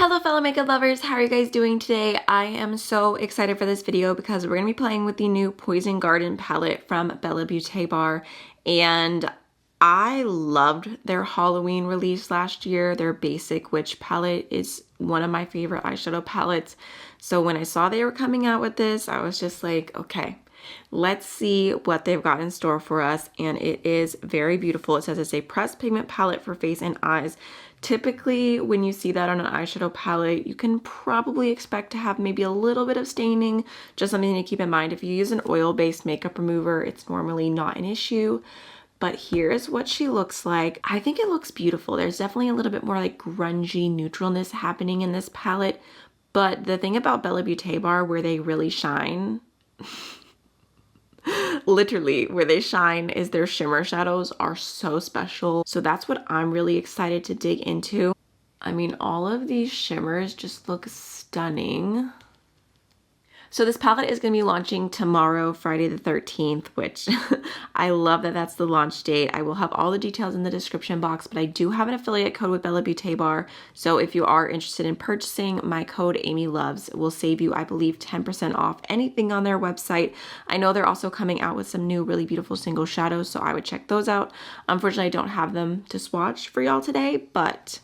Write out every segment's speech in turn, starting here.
Hello fellow makeup lovers, how are you guys doing today? I am so excited for this video because we're going to be playing with the new Poison Garden palette from Bella Beaute Bar, and I loved their Halloween release last year. Their Basic Witch palette is one of my favorite eyeshadow palettes, so when I saw they were coming out with this, I was just like, okay, let's see what they've got in store for us. And it is very beautiful. It says it's a pressed pigment palette for face and eyes. Typically, when you see that on an eyeshadow palette, you can probably expect to have maybe a little bit of staining, just something to keep in mind. If you use an oil-based makeup remover, it's normally not an issue. But here's what she looks like. I think it looks beautiful. There's definitely a little bit more like grungy neutralness happening in this palette. But the thing about Bella Beaute Bar where they really shine, literally where they shine, is their shimmer shadows are so special. So that's what I'm really excited to dig into. I mean, all of these shimmers just look stunning. So this palette is going to be launching tomorrow, Friday the 13th, which I love that that's the launch date. I will have all the details in the description box, but I do have an affiliate code with Bella Beaute Bar. So if you are interested in purchasing, my code AMYLOVES will save you, I believe, 10% off anything on their website. I know they're also coming out with some new really beautiful single shadows, so I would check those out. Unfortunately, I don't have them to swatch for y'all today, but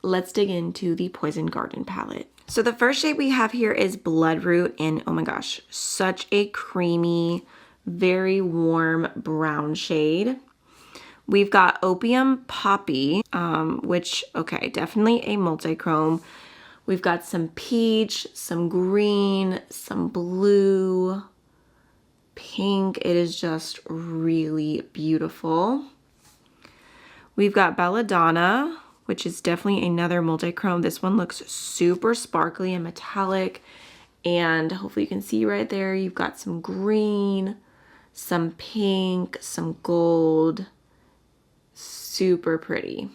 let's dig into the Poison Garden palette. So the first shade we have here is Bloodroot, and oh my gosh, such a creamy, very warm brown shade. We've got Opium Poppy, which, okay, definitely a multi-chrome. We've got some peach, some green, some blue, pink. It is just really beautiful. We've got Belladonna, which is definitely another multi-chrome. This one looks super sparkly and metallic, and hopefully you can see right there, you've got some green, some pink, some gold. Super pretty.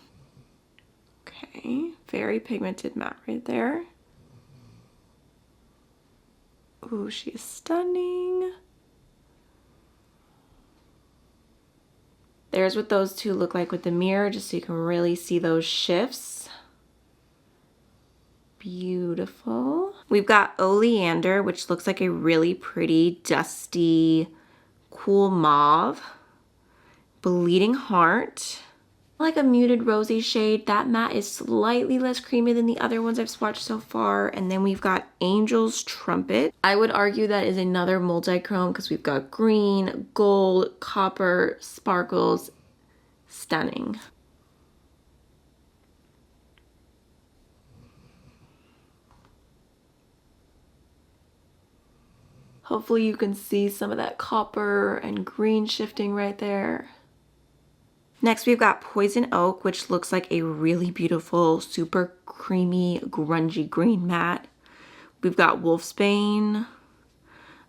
Okay, very pigmented matte right there. Ooh, she is stunning. There's what those two look like with the mirror, just so you can really see those shifts. Beautiful. We've got Oleander, which looks like a really pretty, dusty, cool mauve. Bleeding Heart. Like a muted rosy shade. That matte is slightly less creamy than the other ones I've swatched so far. And then we've got Angel's Trumpet. I would argue that is another multi-chrome because we've got green, gold, copper, sparkles. Stunning. Hopefully you can see some of that copper and green shifting right there. Next, we've got Poison Oak, which looks like a really beautiful, super creamy, grungy green matte. We've got Wolfsbane,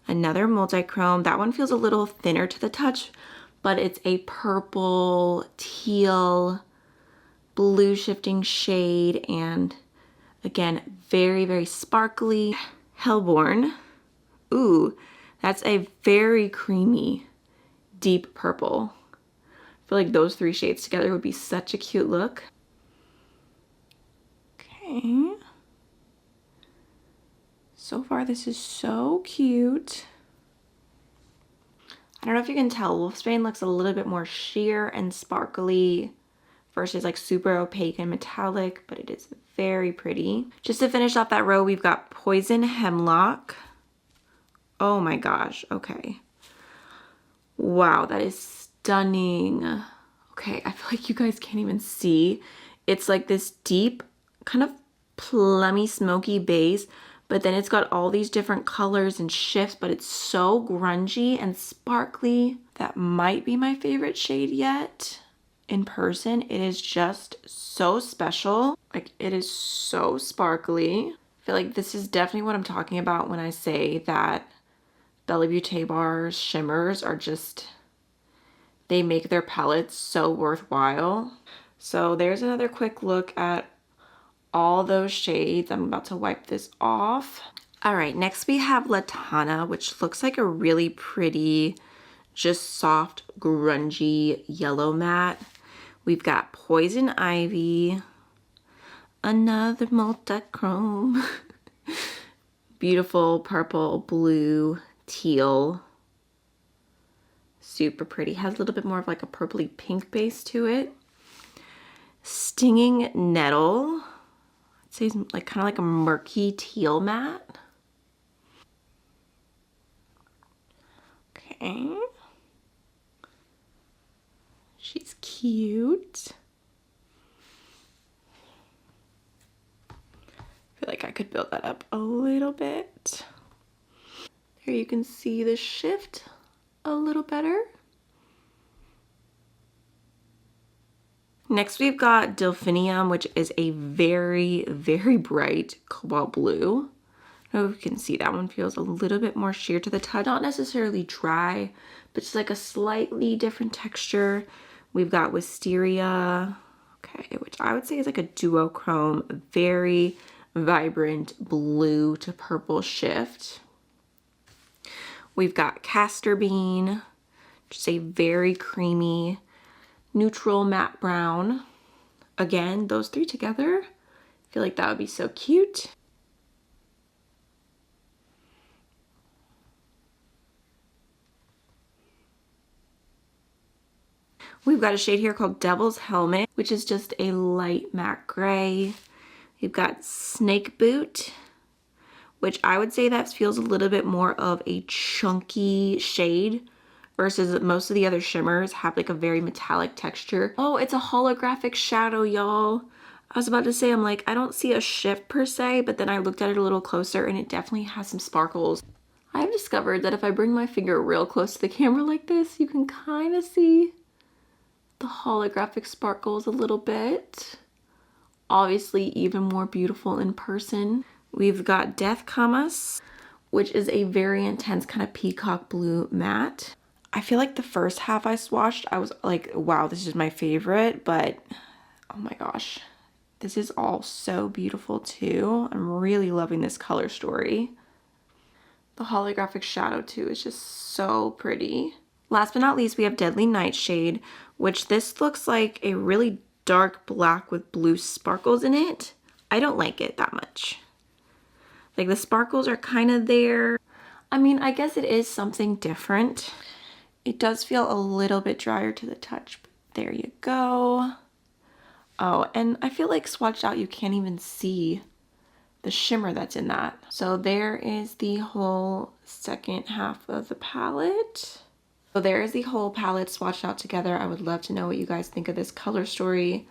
another multi-chrome. That one feels a little thinner to the touch, but it's a purple, teal, blue shifting shade, and again, very, very sparkly. Hellborn. Ooh, that's a very creamy, deep purple. I feel like those three shades together would be such a cute look. Okay. So far, this is so cute. I don't know if you can tell, Wolfsbane looks a little bit more sheer and sparkly versus like super opaque and metallic, but it is very pretty. Just to finish off that row, we've got Poison Hemlock. Oh my gosh, okay. Wow, that is stunning. Okay, I feel like you guys can't even see. It's like this deep, kind of plummy, smoky base, but then it's got all these different colors and shifts, but it's so grungy and sparkly. That might be my favorite shade yet. In person, it is just so special. Like, it is so sparkly. I feel like this is definitely what I'm talking about when I say that Bella Beaute Bar's shimmers are just, they make their palettes so worthwhile. So there's another quick look at all those shades. I'm about to wipe this off. All right, next we have Latana, which looks like a really pretty, just soft, grungy yellow matte. We've got Poison Ivy, Another multi-chrome. Beautiful purple, blue, teal. Super pretty. Has a little bit more of like a purpley pink base to it. Stinging Nettle. I'd say like kind of like a murky teal matte. Okay. She's cute. I feel like I could build that up a little bit. Here you can see the shift a little better. Next we've got Delphinium, which is a very, very bright cobalt blue. I don't know if you can see that one feels a little bit more sheer to the touch. Not necessarily dry, but just like a slightly different texture. We've got Wisteria, okay, which I would say is like a duochrome, very vibrant blue to purple shift. We've got Castor Bean, just a very creamy, neutral matte brown. Again, those three together, I feel like that would be so cute. We've got a shade here called Devil's Helmet, which is just a light matte gray. We've got Snake Boot, which I would say that feels a little bit more of a chunky shade versus most of the other shimmers have like a very metallic texture. Oh, it's a holographic shadow, y'all. I was about to say, I'm like, I don't see a shift per se, but then I looked at it a little closer and it definitely has some sparkles. I've discovered that if I bring my finger real close to the camera like this, you can kind of see the holographic sparkles a little bit. Obviously even more beautiful in person. We've got Death Camas, which is a very intense kind of peacock blue matte. I feel like the first half I swatched, I was like, wow, this is my favorite, but oh my gosh, this is all so beautiful too. I'm really loving this color story. The holographic shadow too is just so pretty. Last but not least, we have Deadly Nightshade, which this looks like a really dark black with blue sparkles in it. I don't like it that much. Like the sparkles are kind of there. I mean, I guess it is something different. It does feel a little bit drier to the touch, but there you go. Oh, and I feel like swatched out, you can't even see the shimmer that's in that. So there is the whole second half of the palette. So there is the whole palette swatched out together. I would love to know what you guys think of this color story.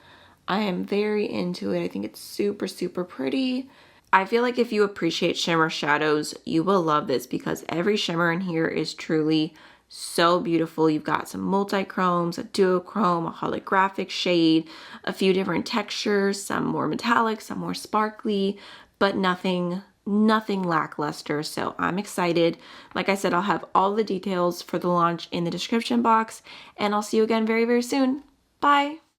I am very into it. I think it's super, super pretty. I feel like if you appreciate shimmer shadows, you will love this because every shimmer in here is truly so beautiful. You've got some multi-chromes, a duochrome, a holographic shade, a few different textures, some more metallic, some more sparkly, but nothing lackluster. So I'm excited. Like I said, I'll have all the details for the launch in the description box, and I'll see you again very, very soon. Bye.